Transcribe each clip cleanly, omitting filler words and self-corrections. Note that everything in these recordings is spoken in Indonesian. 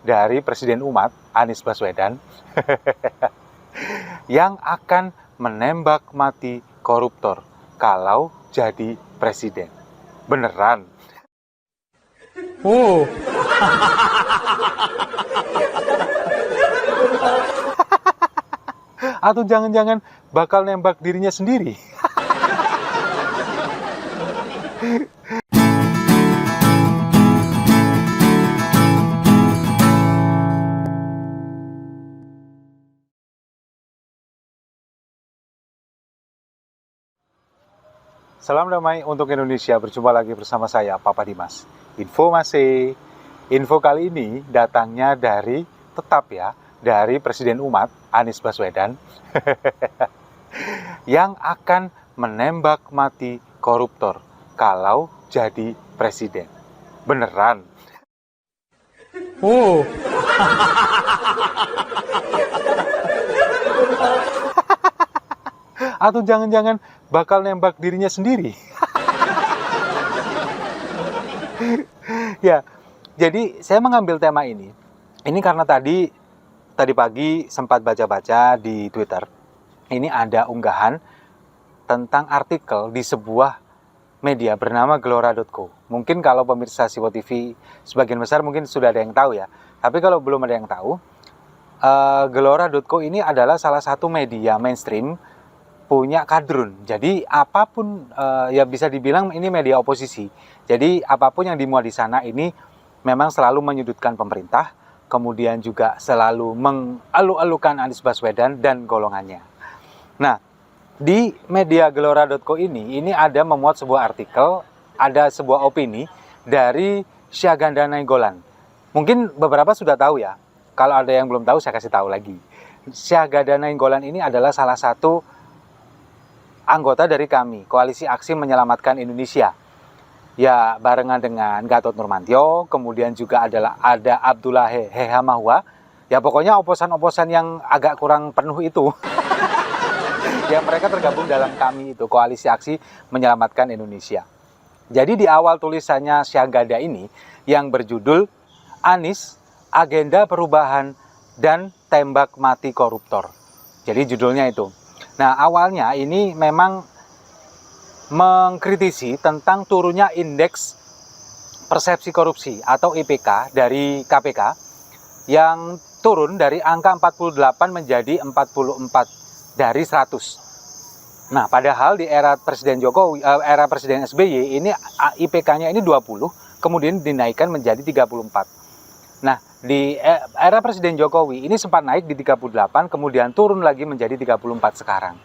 dari Presiden umat, Anies Baswedan, yang akan menembak mati koruptor kalau jadi presiden. Beneran? Oh, Atau jangan-jangan bakal nembak dirinya sendiri? Salam damai untuk Indonesia, berjumpa lagi bersama saya, Papa Dimas. Info kali ini datangnya dari, tetap ya, dari Presiden umat, Anies Baswedan, yang akan menembak mati koruptor kalau jadi presiden. Beneran? oh, Atau jangan-jangan bakal nembak dirinya sendiri? Ya, jadi saya mengambil tema ini karena tadi pagi sempat baca-baca di Twitter. Ini ada unggahan tentang artikel di sebuah media bernama Gelora.co. Mungkin kalau pemirsa Siwo TV sebagian besar mungkin sudah ada yang tahu ya. Tapi kalau belum ada yang tahu, Gelora.co ini adalah salah satu media mainstream punya kadrun. Jadi apapun ya bisa dibilang ini media oposisi. Jadi apapun yang dimuat di sana ini memang selalu menyudutkan pemerintah, kemudian juga selalu mengalu-alukan Anies Baswedan dan golongannya. Nah, di media Gelora.co ini ada memuat sebuah artikel, ada sebuah opini dari Syahganda Nainggolan. Mungkin beberapa sudah tahu ya. Kalau ada yang belum tahu saya kasih tahu lagi. Syahganda Nainggolan ini adalah salah satu anggota dari kami, Koalisi Aksi Menyelamatkan Indonesia. Ya, barengan dengan Gatot Nurmantio, kemudian juga ada Abdullah Hehamahua. Ya pokoknya oposan-oposan yang agak kurang penuh itu. Ya mereka tergabung dalam kami itu, Koalisi Aksi Menyelamatkan Indonesia. Jadi di awal tulisannya Syahganda ini yang berjudul Anies, Agenda Perubahan dan Tembak Mati Koruptor. Jadi judulnya itu. Nah awalnya ini memang mengkritisi tentang turunnya indeks persepsi korupsi atau IPK dari KPK yang turun dari angka 48 menjadi 44 dari 100. Nah, padahal di era Presiden Jokowi, era Presiden SBY ini IPK-nya ini 20, kemudian dinaikkan menjadi 34. Nah, di era Presiden Jokowi ini sempat naik di 38, kemudian turun lagi menjadi 34 sekarang.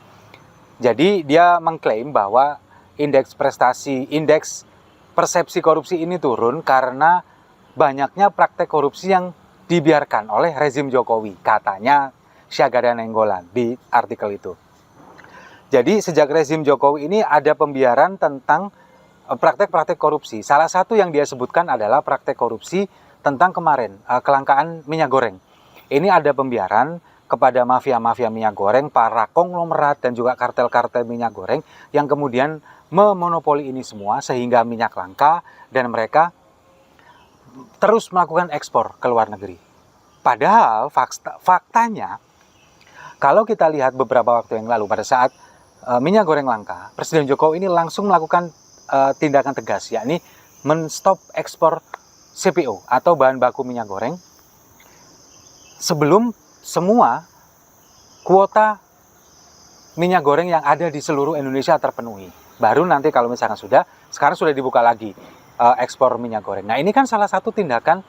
Jadi dia mengklaim bahwa indeks persepsi korupsi ini turun karena banyaknya praktek korupsi yang dibiarkan oleh rezim Jokowi, katanya Syahganda Nainggolan di artikel itu. Jadi sejak rezim Jokowi ini ada pembiaran tentang praktek-praktek korupsi. Salah satu yang dia sebutkan adalah praktek korupsi tentang kemarin, kelangkaan minyak goreng. Ini ada pembiaran kepada mafia-mafia minyak goreng, para konglomerat dan juga kartel-kartel minyak goreng yang kemudian memonopoli ini semua sehingga minyak langka dan mereka terus melakukan ekspor ke luar negeri. Padahal faktanya kalau kita lihat beberapa waktu yang lalu pada saat minyak goreng langka, Presiden Jokowi ini langsung melakukan tindakan tegas, yakni menstop ekspor CPO atau bahan baku minyak goreng sebelum semua kuota minyak goreng yang ada di seluruh Indonesia terpenuhi. Baru nanti kalau misalkan sekarang sudah dibuka lagi ekspor minyak goreng. Nah ini kan salah satu tindakan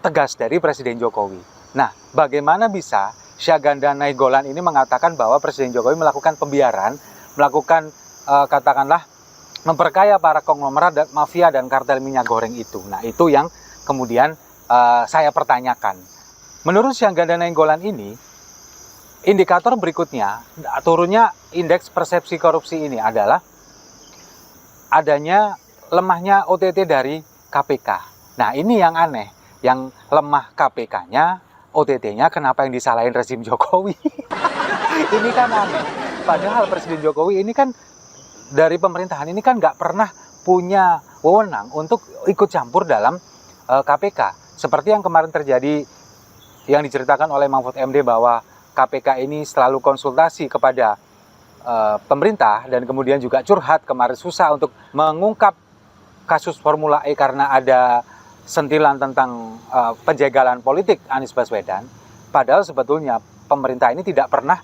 tegas dari Presiden Jokowi. Nah bagaimana bisa Syahganda Nainggolan ini mengatakan bahwa Presiden Jokowi melakukan pembiaran, melakukan katakanlah memperkaya para konglomerat dan mafia dan kartel minyak goreng itu. Nah itu yang kemudian saya pertanyakan. Menurut Syahganda Nainggolan ini, indikator berikutnya turunnya indeks persepsi korupsi ini adalah adanya lemahnya OTT dari KPK. Nah ini yang aneh, yang lemah KPK-nya, OTT-nya kenapa yang disalahin rezim Jokowi? Ini kan aneh. Padahal Presiden Jokowi ini kan dari pemerintahan ini kan nggak pernah punya wewenang untuk ikut campur dalam KPK. Seperti yang kemarin terjadi, yang diceritakan oleh Mahfud MD bahwa KPK ini selalu konsultasi kepada pemerintah dan kemudian juga curhat kemarin susah untuk mengungkap kasus Formula E karena ada sentilan tentang penjagalan politik Anies Baswedan. Padahal sebetulnya pemerintah ini tidak pernah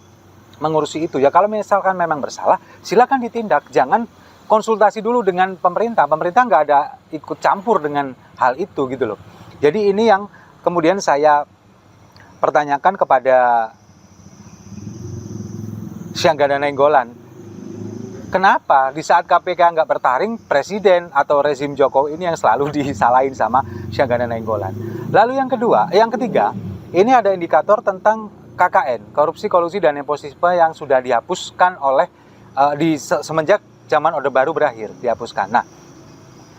mengurusi itu. Ya kalau misalkan memang bersalah, silakan ditindak. Jangan konsultasi dulu dengan pemerintah. Pemerintah nggak ada ikut campur dengan hal itu gitu loh. Jadi ini yang kemudian saya pertanyakan kepada Syanggana Nainggolan. Kenapa di saat KPK nggak bertaring, Presiden atau rezim Jokowi ini yang selalu disalahin sama Syanggana Nainggolan. Lalu yang ketiga, ini ada indikator tentang KKN, korupsi, kolusi, dan nepotisme yang sudah dihapuskan oleh semenjak zaman Orde Baru berakhir, dihapuskan. Nah,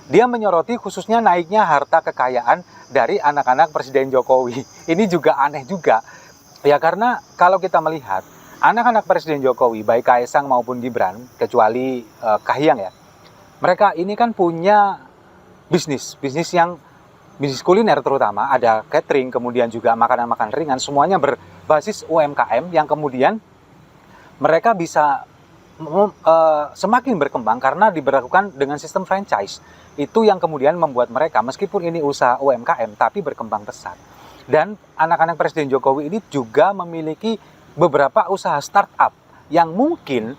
dia menyoroti khususnya naiknya harta kekayaan dari anak-anak Presiden Jokowi. Ini juga aneh juga. Ya karena kalau kita melihat anak-anak Presiden Jokowi, baik Kaisang maupun Gibran, kecuali Kahiyang ya, mereka ini kan punya bisnis kuliner terutama, ada catering, kemudian juga makanan-makanan ringan, semuanya berbasis UMKM yang kemudian mereka bisa semakin berkembang karena diberlakukan dengan sistem franchise. Itu yang kemudian membuat mereka, meskipun ini usaha UMKM, tapi berkembang pesat. Dan anak-anak Presiden Jokowi ini juga memiliki beberapa usaha startup yang mungkin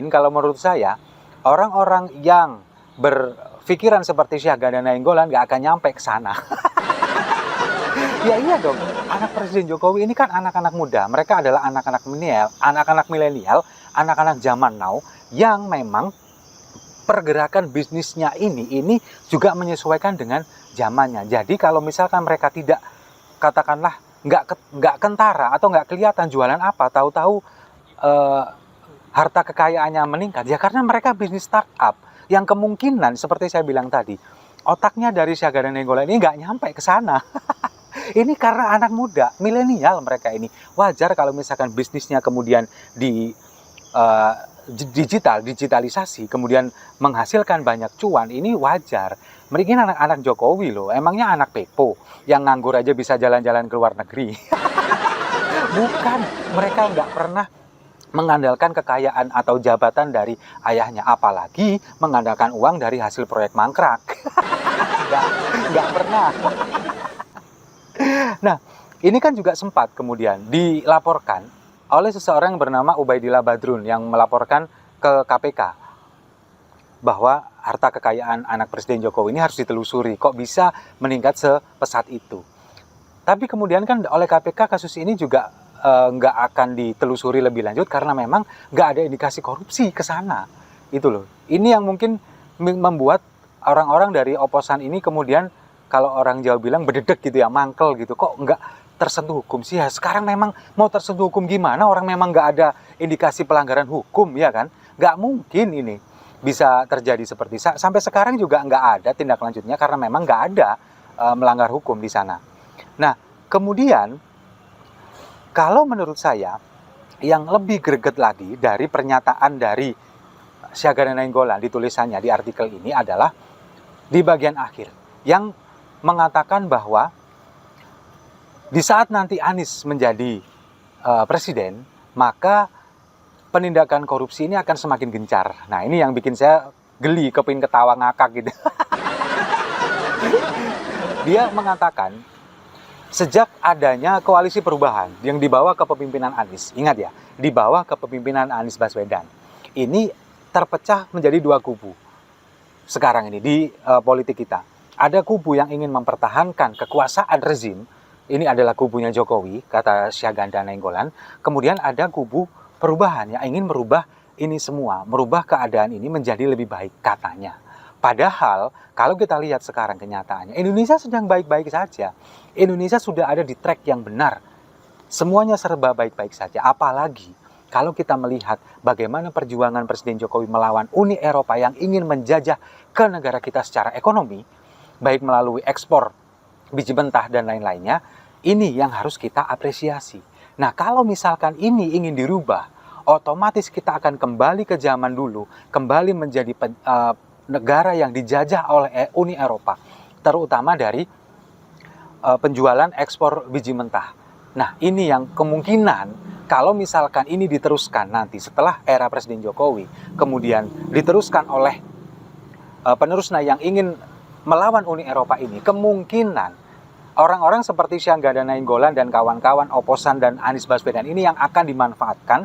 kalau menurut saya orang-orang yang berpikiran seperti Syanggana Nainggolan nggak akan nyampe ke sana. Ya iya dong, anak Presiden Jokowi ini kan anak-anak muda, mereka adalah anak-anak milenial, anak-anak zaman now yang memang pergerakan bisnisnya ini juga menyesuaikan dengan zamannya. Jadi kalau misalkan mereka tidak, katakanlah nggak kentara atau nggak kelihatan jualan apa, tahu-tahu harta kekayaannya meningkat, ya karena mereka bisnis startup yang kemungkinan seperti saya bilang tadi, otaknya dari Syanggana Nainggolan ini nggak nyampe ke sana. Ini karena anak muda, milenial mereka ini. Wajar kalau misalkan bisnisnya kemudian digitalisasi, kemudian menghasilkan banyak cuan, ini wajar. Mereka anak-anak Jokowi loh, emangnya anak Pepo yang nganggur aja bisa jalan-jalan ke luar negeri. Bukan, mereka nggak pernah mengandalkan kekayaan atau jabatan dari ayahnya, apalagi mengandalkan uang dari hasil proyek mangkrak. nggak pernah. Nah, ini kan juga sempat kemudian dilaporkan oleh seseorang yang bernama Ubaidillah Badrun yang melaporkan ke KPK bahwa harta kekayaan anak Presiden Jokowi ini harus ditelusuri, kok bisa meningkat sepesat itu. Tapi kemudian kan oleh KPK kasus ini juga nggak akan ditelusuri lebih lanjut karena memang nggak ada indikasi korupsi ke sana. Itu loh. Ini yang mungkin membuat orang-orang dari oposan ini kemudian, kalau orang Jawa bilang bededek gitu ya, mangkel gitu, kok nggak tersentuh hukum sih ya. Sekarang memang mau tersentuh hukum gimana, orang memang nggak ada indikasi pelanggaran hukum ya kan, nggak mungkin ini bisa terjadi seperti sampai sekarang juga nggak ada tindak lanjutnya karena memang nggak ada melanggar hukum di sana. Nah kemudian kalau menurut saya yang lebih greget lagi dari pernyataan dari Syanggana Nainggolan di tulisannya di artikel ini adalah di bagian akhir yang mengatakan bahwa di saat nanti Anies menjadi presiden, maka penindakan korupsi ini akan semakin gencar. Nah ini yang bikin saya geli, kepingin ketawa ngakak gitu. Dia mengatakan sejak adanya koalisi perubahan yang dibawa ke kepemimpinan Anies, ingat ya, dibawa ke kepemimpinan Anies Baswedan, ini terpecah menjadi dua kubu sekarang ini di politik kita. Ada kubu yang ingin mempertahankan kekuasaan rezim, ini adalah kubunya Jokowi, kata Syanggana Nainggolan. Kemudian ada kubu perubahan yang ingin merubah ini semua, merubah keadaan ini menjadi lebih baik katanya. Padahal kalau kita lihat sekarang kenyataannya, Indonesia sedang baik-baik saja. Indonesia sudah ada di track yang benar. Semuanya serba baik-baik saja. Apalagi kalau kita melihat bagaimana perjuangan Presiden Jokowi melawan Uni Eropa yang ingin menjajah ke negara kita secara ekonomi, baik melalui ekspor biji mentah dan lain-lainnya, ini yang harus kita apresiasi. Nah kalau misalkan ini ingin dirubah, otomatis kita akan kembali ke zaman dulu, kembali menjadi negara yang dijajah oleh Uni Eropa, terutama dari penjualan ekspor biji mentah. Nah, ini yang kemungkinan kalau misalkan ini diteruskan nanti setelah era Presiden Jokowi, kemudian diteruskan oleh penerusnya yang ingin melawan Uni Eropa ini, kemungkinan orang-orang seperti Syahganda Nainggolan dan kawan-kawan oposan dan Anies Baswedan ini yang akan dimanfaatkan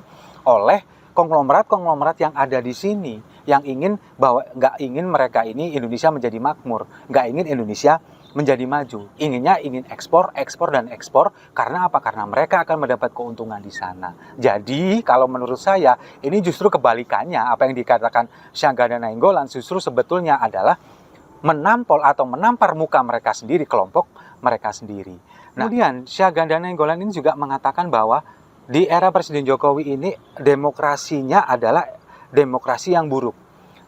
oleh konglomerat-konglomerat yang ada di sini, yang nggak ingin mereka ini Indonesia menjadi makmur, nggak ingin Indonesia menjadi maju, ingin ekspor, ekspor dan ekspor. Karena apa? Karena mereka akan mendapat keuntungan di sana. Jadi kalau menurut saya ini justru kebalikannya, apa yang dikatakan Syahganda Nainggolan justru sebetulnya adalah menampol atau menampar muka mereka sendiri, kelompok mereka sendiri. Nah, kemudian Syahganda Nainggolan ini juga mengatakan bahwa di era Presiden Jokowi ini demokrasinya adalah demokrasi yang buruk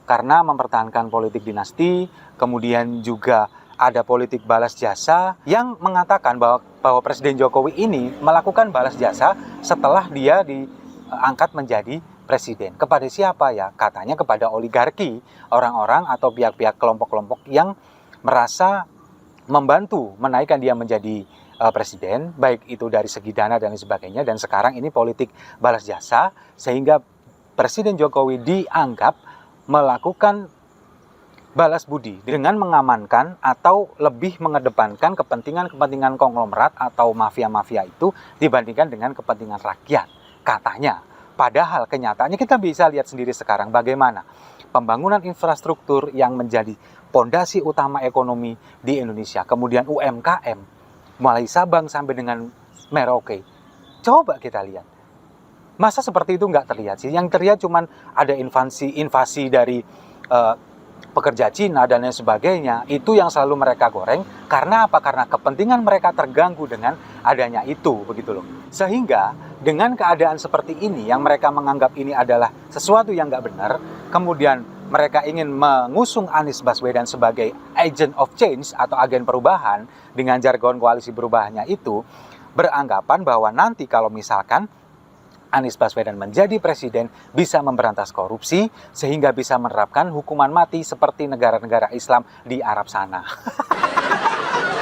karena mempertahankan politik dinasti, kemudian juga ada politik balas jasa yang mengatakan bahwa Presiden Jokowi ini melakukan balas jasa setelah dia diangkat menjadi presiden. Kepada siapa ya? Katanya kepada oligarki, orang-orang atau pihak-pihak kelompok-kelompok yang merasa membantu menaikkan dia menjadi presiden, baik itu dari segi dana dan lain sebagainya. Dan sekarang ini politik balas jasa, sehingga Presiden Jokowi dianggap melakukan balas budi dengan mengamankan atau lebih mengedepankan kepentingan-kepentingan konglomerat atau mafia-mafia itu dibandingkan dengan kepentingan rakyat, katanya. Padahal kenyataannya kita bisa lihat sendiri sekarang bagaimana pembangunan infrastruktur yang menjadi pondasi utama ekonomi di Indonesia, kemudian UMKM, mulai Sabang sampai dengan Merauke. Coba kita lihat. Masa seperti itu nggak terlihat sih? Yang terlihat cuman ada invasi dari pekerja Cina dan lain sebagainya. Itu yang selalu mereka goreng. Karena apa? Karena kepentingan mereka terganggu dengan adanya itu, begitu loh. Sehingga dengan keadaan seperti ini yang mereka menganggap ini adalah sesuatu yang nggak benar, kemudian mereka ingin mengusung Anies Baswedan sebagai agent of change atau agen perubahan dengan jargon koalisi perubahannya itu, beranggapan bahwa nanti kalau misalkan Anies Baswedan menjadi presiden bisa memberantas korupsi sehingga bisa menerapkan hukuman mati seperti negara-negara Islam di Arab sana.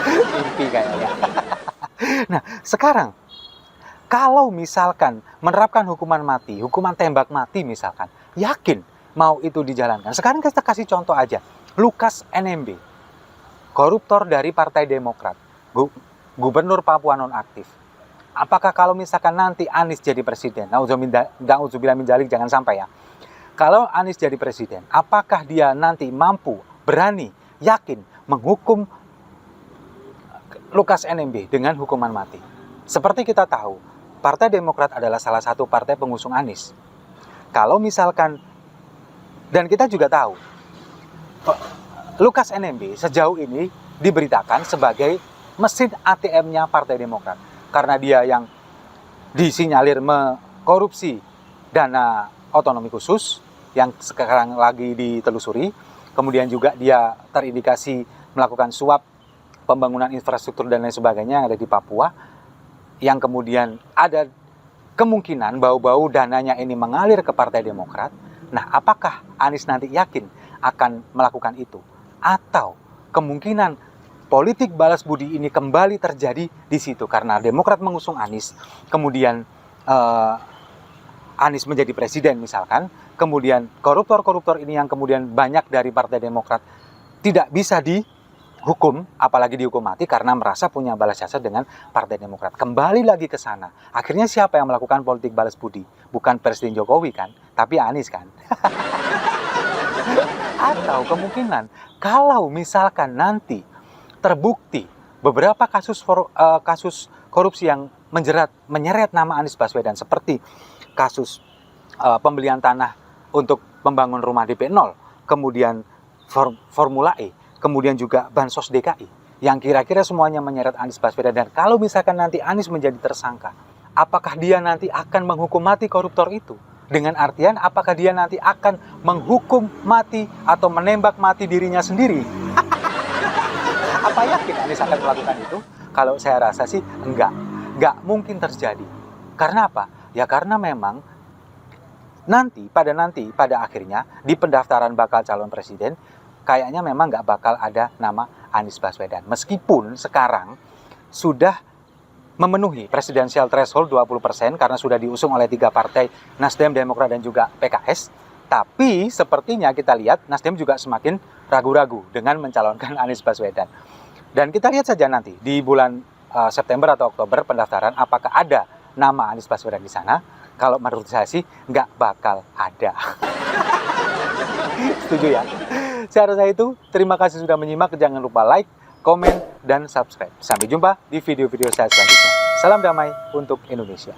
Mimpi kayaknya. Nah, sekarang kalau misalkan menerapkan hukuman mati, hukuman tembak mati misalkan, yakin mau itu dijalankan. Sekarang kita kasih contoh aja. Lukas NMB, koruptor dari Partai Demokrat, gubernur Papua nonaktif. Apakah kalau misalkan nanti Anies jadi presiden, na'udzubillah min dzalik, jangan sampai ya. Kalau Anies jadi presiden, apakah dia nanti mampu, berani, yakin menghukum Lukas NMB dengan hukuman mati? Seperti kita tahu, Partai Demokrat adalah salah satu partai pengusung Anies. Kalau misalkan, dan kita juga tahu, Lukas NMB sejauh ini diberitakan sebagai mesin ATM-nya Partai Demokrat. Karena dia yang disinyalir mengkorupsi dana otonomi khusus yang sekarang lagi ditelusuri. Kemudian juga dia terindikasi melakukan suap pembangunan infrastruktur dan lain sebagainya yang ada di Papua. Yang kemudian ada kemungkinan bau-bau dananya ini mengalir ke Partai Demokrat. Nah, apakah Anies nanti yakin akan melakukan itu? Atau kemungkinan politik balas budi ini kembali terjadi di situ karena Demokrat mengusung Anies, kemudian Anies menjadi presiden misalkan, kemudian koruptor-koruptor ini yang kemudian banyak dari Partai Demokrat tidak bisa dihukum, apalagi dihukum mati karena merasa punya balas jasa dengan Partai Demokrat. Kembali lagi ke sana. Akhirnya siapa yang melakukan politik balas budi? Bukan Presiden Jokowi kan, tapi Anies kan. Atau kemungkinan kalau misalkan nanti terbukti beberapa kasus korupsi yang menyeret nama Anies Baswedan seperti kasus pembelian tanah untuk membangun rumah DP 0, kemudian Formula E, kemudian juga Bansos DKI yang kira-kira semuanya menyeret Anies Baswedan. Dan kalau misalkan nanti Anies menjadi tersangka, apakah dia nanti akan menghukum mati koruptor itu? Dengan artian apakah dia nanti akan menghukum mati atau menembak mati dirinya sendiri? Apa yakin Anies akan melakukan itu? Kalau saya rasa sih enggak mungkin terjadi. Karena apa? Ya karena memang pada akhirnya di pendaftaran bakal calon presiden kayaknya memang nggak bakal ada nama Anies Baswedan. Meskipun sekarang sudah memenuhi presidensial threshold 20% karena sudah diusung oleh 3 partai, Nasdem, Demokrat, dan juga PKS. Tapi sepertinya kita lihat Nasdem juga semakin ragu-ragu dengan mencalonkan Anies Baswedan. Dan kita lihat saja nanti di bulan September atau Oktober pendaftaran apakah ada nama Anies Baswedan di sana. Kalau menurut saya sih nggak bakal ada. Setuju ya? Saya rasa itu. Terima kasih sudah menyimak. Jangan lupa like, komen, dan subscribe. Sampai jumpa di video-video saya selanjutnya. Salam damai untuk Indonesia.